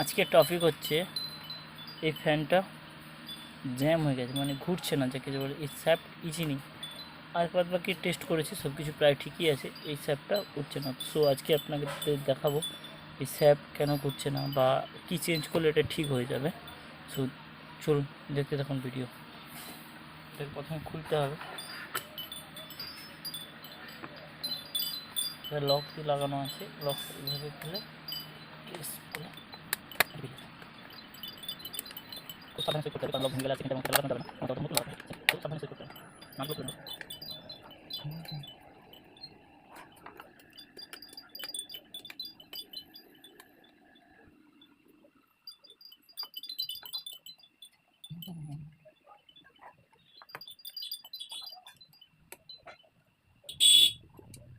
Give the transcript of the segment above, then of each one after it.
আজকে টপিক হচ্ছে এই ফ্যানটা জ্যাম হয়ে গেছে, মানে ঘুরছে না, যাকে বলে এই স্যাপ ইজি নেই। আর বাদ বাকি টেস্ট করেছি, সব কিছু প্রায় ঠিকই আছে, এই স্যাপটা উঠছে না। সো আজকে আপনাকে দেখাবো এই স্যাপ কেন ঘুরছে না বা কি চেঞ্জ করলে এটা ঠিক হয়ে যাবে। সো চলুন দেখতে থাকুন ভিডিও। এটাকে প্রথমে খুলতে হবে, লক দিয়ে লাগানো আছে, লক এইভাবে খুলে কেস করে খুব সাবধানে সেট করতে হবে, কারণ লক ভেঙে গেলে সেকেন্ড এবং লাগানো যাবে না, তখন নতুন লাগাতে হবে। খুব সাবধানে সেট করতে হবে, নাটগুলো খুলে নেব।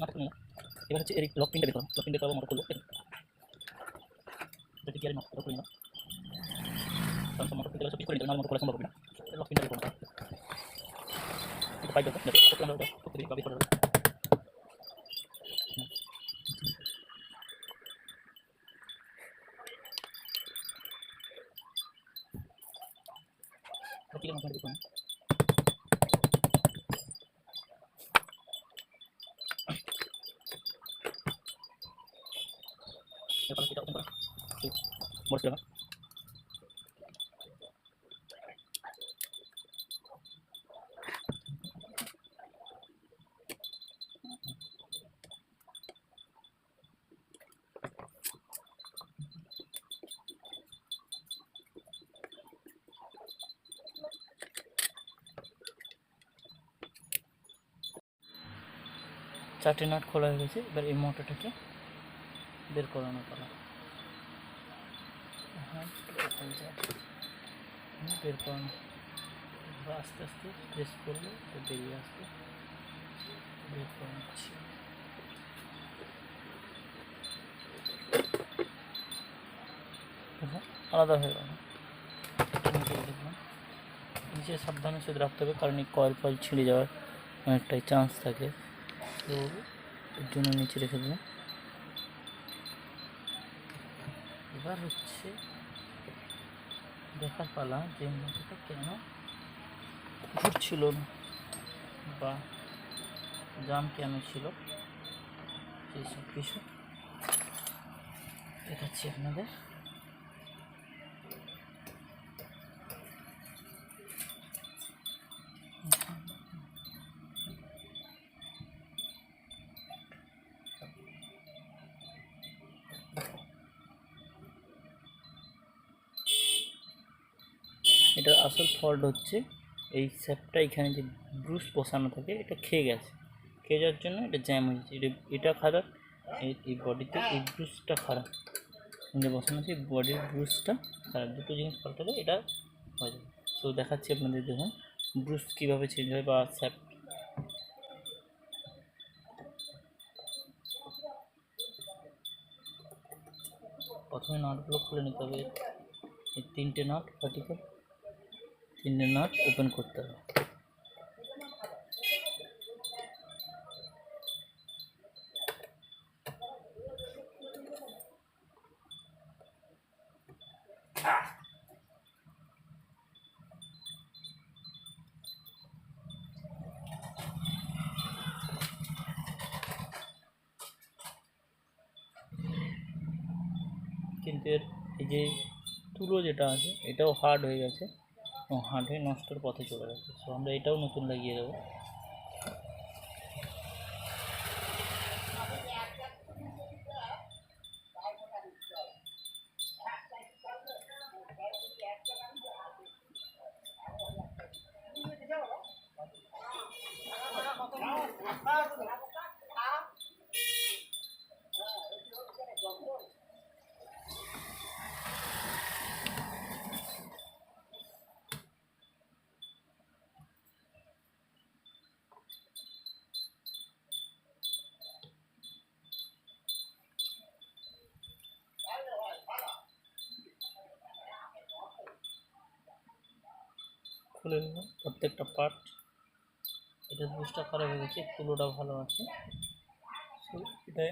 নাটক নিলাম। এবার হচ্ছে এর লক পিনটা বের করো, লক পিন বের করবো, মোটর খুলবো। এটা গিয়ারের নট খুলে নিলাম, কারণ সব মোটর খুলতে গেলে সব কিছু করে নিতে হবে, নাহলে মোটর খোলা সম্ভব হবে না। লক পিনটা বের করবো, একটু পাইপ দরকার, দেখো আমরা ওটা করতে দিই বা বের করে দেবো। ঠিক আছে, দেখুন এরপর সেটা ওপেন করা, মোটর লাগা। চারটে নাট খোলা হয়ে গেছে, এবার এই মোটরটাকে বের করানো পালা। হ্যাঁ, বের করানো, আস্তে আস্তে প্রেস করলে এটা বেরিয়ে আসবে। বের করে নিচ্ছি, আলাদা হয়ে গেল। দেখলাম নিচে সাবধানে শুধু রাখতে হবে, কারণ এই কয়েল ফয়েল ছিঁড়ে যাওয়ার অনেকটাই চান্স থাকে, তো এর জন্য নিচে রেখে দিলাম। এবার হচ্ছে দেখার পালা যে মোটরটা কেন ঘুরছিল না বা জাম কেন ছিল, সেই সব কিছু দেখাচ্ছি আপনাদের। এটার আসল ফল্ট হচ্ছে এই স্যাপটা, এখানে যে ব্রুশ বসানো থাকে এটা খেয়ে গেছে, খেয়ে যাওয়ার জন্য এটা জ্যাম হয়েছে। এটা খারাপ, এই বডিতে এই ব্রুশটা খারাপ, যে বসানো আছে বডির ব্রুশটা খারাপ, দুটো জিনিস পাল্টালে এটা হয়ে যাবে। সো দেখাচ্ছি আপনাদের, দেখুন ব্রুশ কীভাবে চেঞ্জ হয় বা স্যাপ। প্রথমে নাটগুলো খুলে নিতে হবে, এই তিনটে নাট ভার্টিক্যাল, তিনটে নাট ওপেন করতে হবে। কিন্তু এর এই যে তুলো যেটা আছে এটাও হার্ড হয়ে গেছে এবং হার্ড হয়ে নষ্টের পথে চলে গেছে। সো আমরা এটাও নতুন লাগিয়ে দেবো। খুলে নেব প্রত্যেকটা পার্ট। এটা বুঝটা খারাপ হয়ে গেছে, তুলোটা ভালো আছে, সো এটা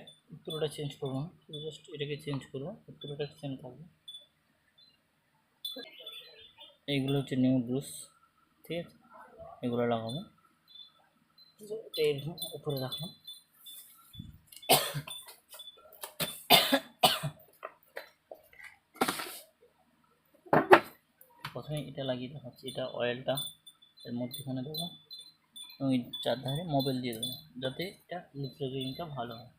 তুলোটা চেঞ্জ করবো না, জাস্ট এটাকে চেঞ্জ করবো, তুলোটা সেম থাকবে। এইগুলো হচ্ছে নিউ ব্রুশ, ঠিক আছে, এগুলো লাগাবো। এর উপরে রাখলাম। প্রথমে এটা লাগিয়ে দেখাচ্ছি, এটা অয়েলটা এর মধ্যেখানে দেবো এবং এই চারধারে মোবিল দিয়ে দেবো যাতে এটা লিপস্টিকটা ভালো হয়।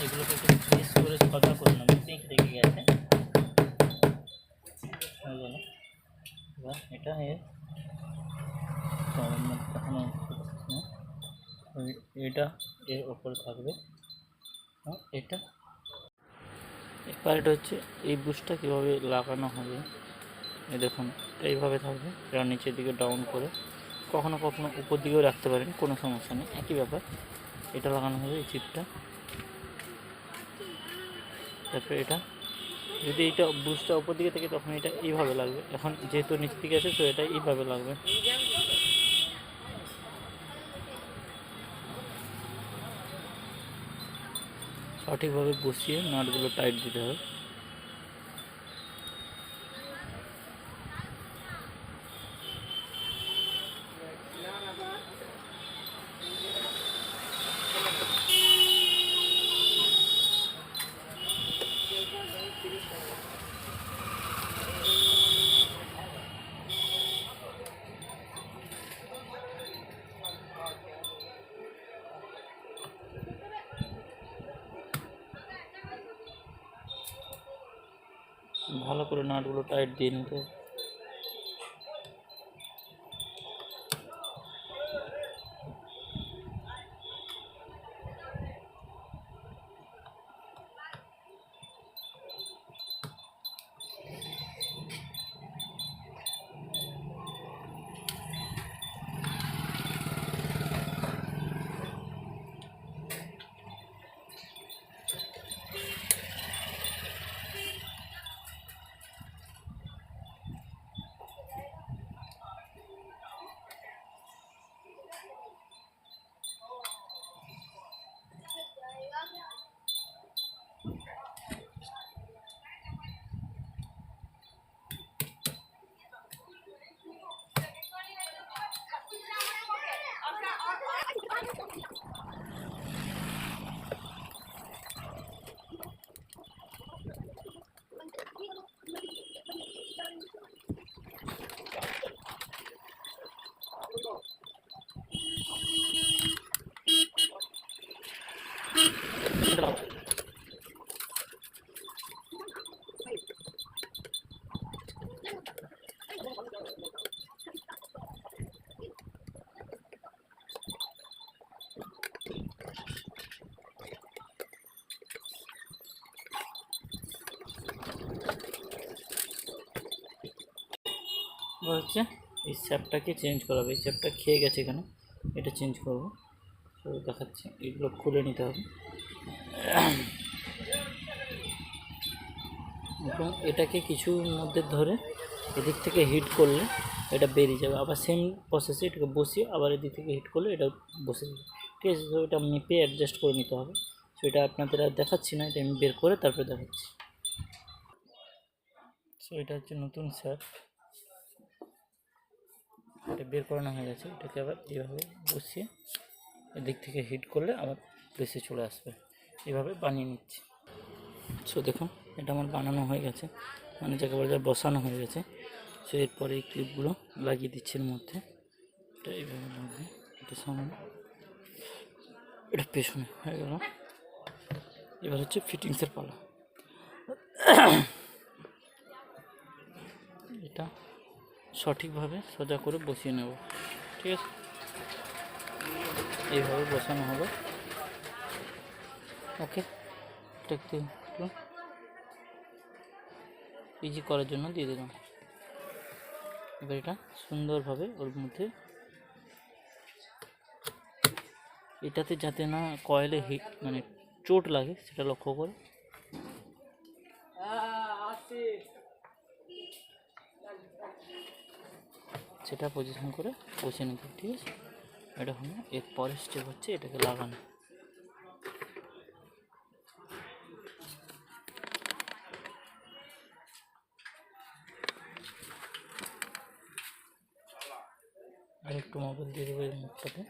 এগুলোকে একটু প্রেস করে ছটা করে নেবো, পিঙ্ক রেখে গেছে হয়ে গেল। এবার এটা এখনো এটা এর ওপরে থাকবে। এটা এবার এটা হচ্ছে এই বুশটা কীভাবে লাগানো হবে, এই দেখুন এইভাবে থাকবে, এটা নিচের দিকে ডাউন করে, কখনো কখনো উপর দিকেও রাখতে পারেন, কোনো সমস্যা নেই, একই ব্যাপার। এটা লাগানো হবে এই চিপটা। তারপরে এটা যদি এটা বুশটা উপর দিকে থাকে তখন এটা এইভাবে লাগবে, এখন যেহেতু নিচের দিকে আছে তো এটা এইভাবে লাগবে। সঠিকভাবে বসিয়ে নাটগুলো টাইট দিতে হবে। ভালো করে নাটগুলো টাইট দিয়ে নিতে হবে। এবার হচ্ছে এই স্যাপটাকে চেঞ্জ করা হবে, এই স্যাপটা খেয়ে গেছে এখানে, এটা চেঞ্জ করবো। তো দেখাচ্ছি, এগুলো খুলে নিতে হবে এবং এটাকে কিছু মধ্যে ধরে এদিক থেকে হিট করলে এটা বেরিয়ে যাবে, আবার সেম প্রসেসে এটাকে বসিয়ে আবার এদিক থেকে হিট করলে এটা বসে যাবে, ঠিক আছে। তো এটা মেপে অ্যাডজাস্ট করে নিতে হবে। তো এটা আপনাদের আর দেখাচ্ছি না, এটা আমি বের করে তারপরে দেখাচ্ছি। সো এটা হচ্ছে নতুন স্যাপ, এটা বের করানো হয়ে গেছে। এটাকে আবার এইভাবে বসিয়ে এদিক থেকে হিট করলে আবার প্রেসে চলে আসবে, এভাবে বানিয়ে নিচ্ছি। সো দেখুন এটা আমার বানানো হয়ে গেছে, মানে যাকে বলে যায় বসানো হয়ে গেছে। সো এরপরে এই ক্লিপগুলো লাগিয়ে দিচ্ছি এর মধ্যে। এটা এইভাবে লাগবে, এটা সামনে, এটা পেছনে হয়ে গেল। এবার হচ্ছে ফিটিংসের পালা। এটা সঠিকভাবে সোজা করে বসিয়ে নেব, ঠিক আছে? এইভাবে বসানো হবে। ওকে, এটা একটু ইজি করার জন্য দিয়ে দিলাম। এবার এটা সুন্দরভাবে ওর মধ্যে, এটাতে যাতে না কয়েলে হিট মানে চোট লাগে সেটা লক্ষ্য করে সেটা পজিশন করে বসিয়ে নিতে, ঠিক আছে? এটা হলো এর পরের স্টেপ, হচ্ছে এটাকে লাগানো। আর একটু মোবাইল দিয়ে দেবো এর মুখটাতে।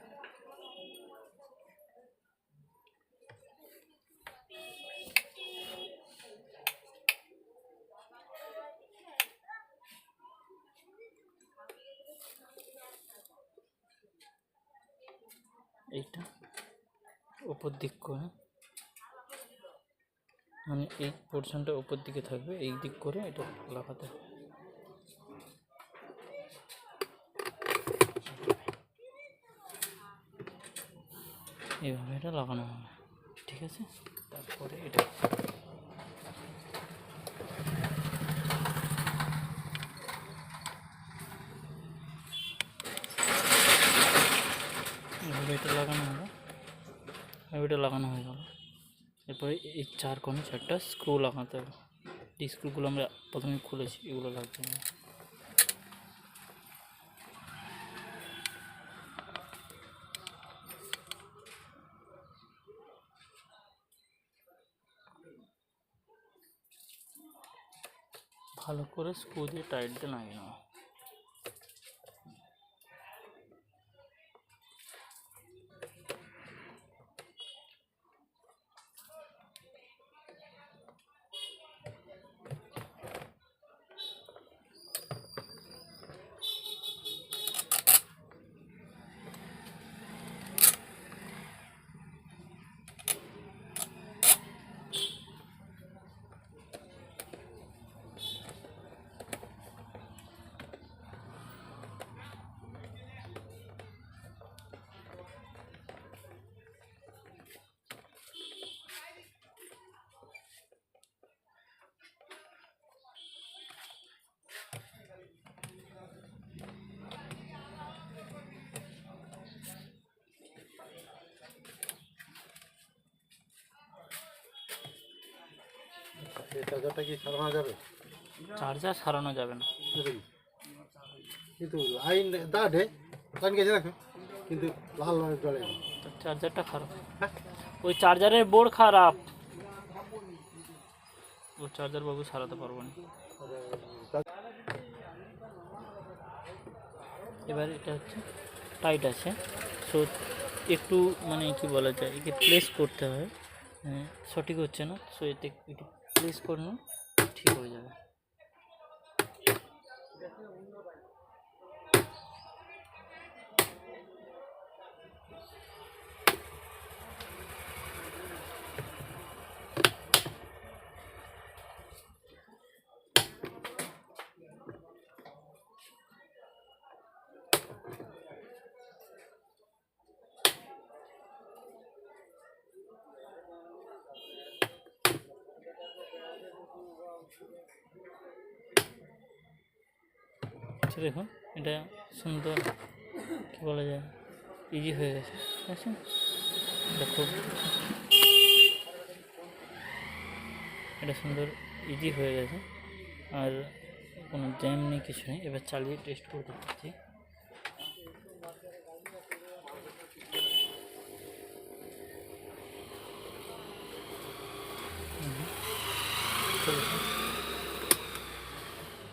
এইটা উপর দিক করে, মানে এই পোর্শনটা উপর দিকে থাকবে, এই দিক করে এটা লাগাতে হবে। এইভাবে এটা লাগানো হবে, ঠিক আছে? তারপরে এটা এইভাবে এটা লাগানো হবে। এটা লাগানো হয়ে গেল। এরপরে এই চার কোণে 4টা স্ক্রু লাগাতে হবে। এই স্ক্রুগুলো আমরা প্রথমে খুলেছি, এগুলো লাগবে না। ভালো করে স্ক্রু দিয়ে টাইট দিয়ে লাগিয়ে নেওয়া। চার্জারটা কি সারানো যাবে? চার্জার সারানো যাবে না, কিন্তু লাইন দাঁড়ে লাইন গেছে দেখো, কিন্তু লাল লাল জ্বলে। চার্জারটা খারাপ, ওই চার্জারের বোর্ড খারাপ, ও চার্জার বাবু সারাতে পারবো না। এবার এটা হচ্ছে টাইট আছে, সো একটু মানে কি বলা যায়, একে প্লেস করতে হয়, সঠিক হচ্ছে না, সো এতে একটু প্লেস করে নিন, ঠিক হয়ে যাবে। আচ্ছা দেখুন, এটা সুন্দর কী বলা যায়, ইজি হয়ে গেছে, ঠিক আছে? এটা খুব, এটা সুন্দর ইজি হয়ে গেছে, আর কোনো জ্যাম নেই, কিছু নেই। এবার চালিয়ে টেস্ট করে দেখছি।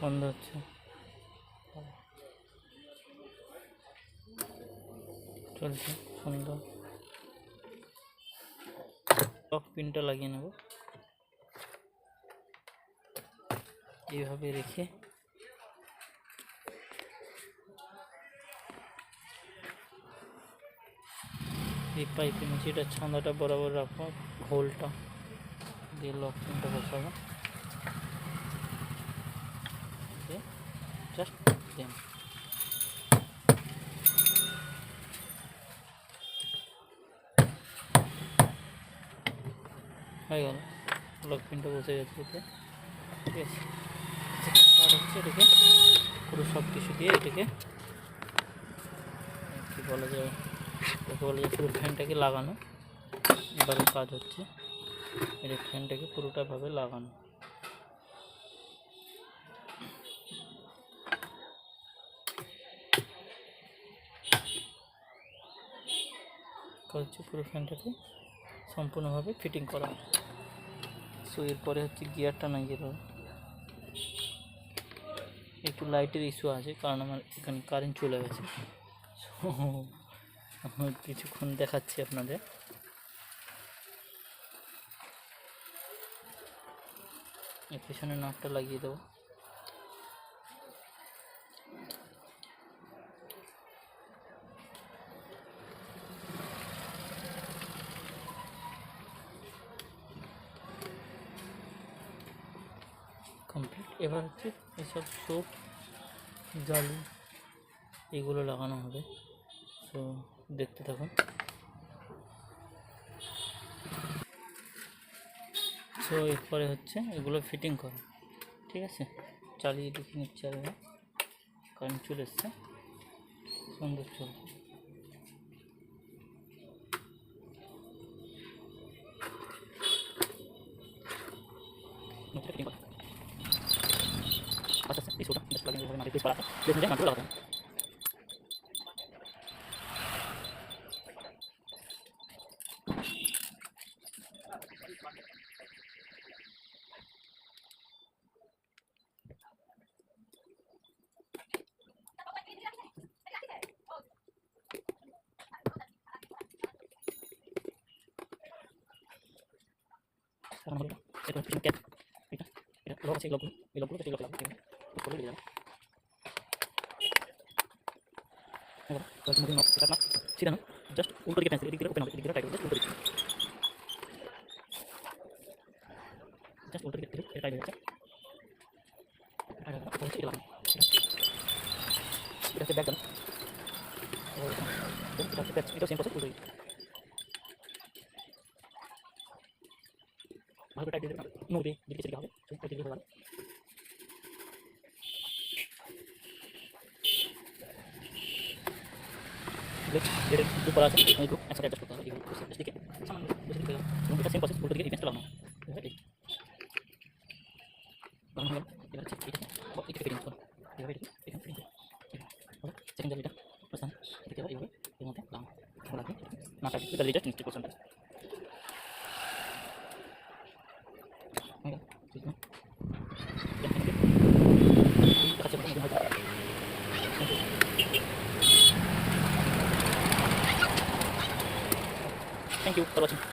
বন্ধ হচ্ছে, চলছে সুন্দর। লক পিনটা লাগিয়ে নেব। এইভাবে রেখে এই পাইপের নিচে এটা ছাঁদাটা বরাবর রাখবো, হোলটা দিয়ে লক পিনটা বসাবো, জাস্ট দেন হয়ে গেল, লক পিনটা বসে গেছে এতে। ঠিক আছে, পার্ট হচ্ছে এটাকে পুরো সব কিছু দিয়ে এটাকে কী বলা যায়, এটাকে বলা যায় পুরো ফ্যানটাকে লাগানো। এবারে কাজ হচ্ছে এটা ফ্যানটাকে পুরোটাভাবে লাগানো। কাজ হচ্ছে পুরো ফ্যানটাকে সম্পূর্ণভাবে ফিটিং করা। সো এরপরে হচ্ছে গিয়ারটা লাগিয়ে দেবো। একটু লাইটের ইস্যু আছে কারণ আমার এখানে কারেন্ট চলে গেছে। সো কিছুক্ষণ দেখাচ্ছি আপনাদের। এর পিছনে নাটটা লাগিয়ে দেবো। কমপ্লিট। এবার হচ্ছে এসব সোপ জালি এগুলো লাগানো হবে। সো দেখতে থাকুন। সো এরপরে হচ্ছে এগুলো ফিটিং করা। ঠিক আছে, চালিয়ে দেখে নিচ্ছে আর কারেন্ট চলে এসছে, সুন্দর চলছে। আচ্ছা ইস্যুটা লাগাতে এটা পিছনে ক্যাপ, এটা লক আছে, লকগুলো এই লকগুলো থেকে লক লাগাবো। ঠিক আছে, করে দিয়ে যাবো। এবার কয়েক মধ্যে নক এটা না সিধা না, জাস্ট উল্টো দিকে পেন্সিল এদিক দিয়ে ওপেন হবে, এদিক দিয়ে টাইট হবে, জাস্ট উল্টো দিকে, জাস্ট উল্টো দিকে এটা টাইট হয়ে যাচ্ছে। আর হচ্ছে এটা লাগানো, এটা হচ্ছে ব্যাক ডান, এটা হচ্ছে ব্যাক, এটা সেম প্রসেস উল্টো দিকে ভালো টাইট দিয়ে নড়বে, দিকে সেদিকে হবে, তো দিকে হবে। এর উপর আছে এই গ্রুপ একসাথে অ্যাডজাস্ট করতে হবে, এই গ্রুপ সেদিকে সামান্য সেদিকে এবং এটা সেম প্রসেস উল্টো দিকে ইভেন্টটা লাগানো। এই লাগানো হলো। এবার হচ্ছে এটা এটা ফিটিং করো, এইভাবে এখানে ফিটিং করো। সেকেন্ড জালিটা প্রস্থান এদিকে আবার এইভাবে এর মধ্যে লাগানো লাগবে না, কাটি এটা জালিটা 90% আছে। Thank you for watching.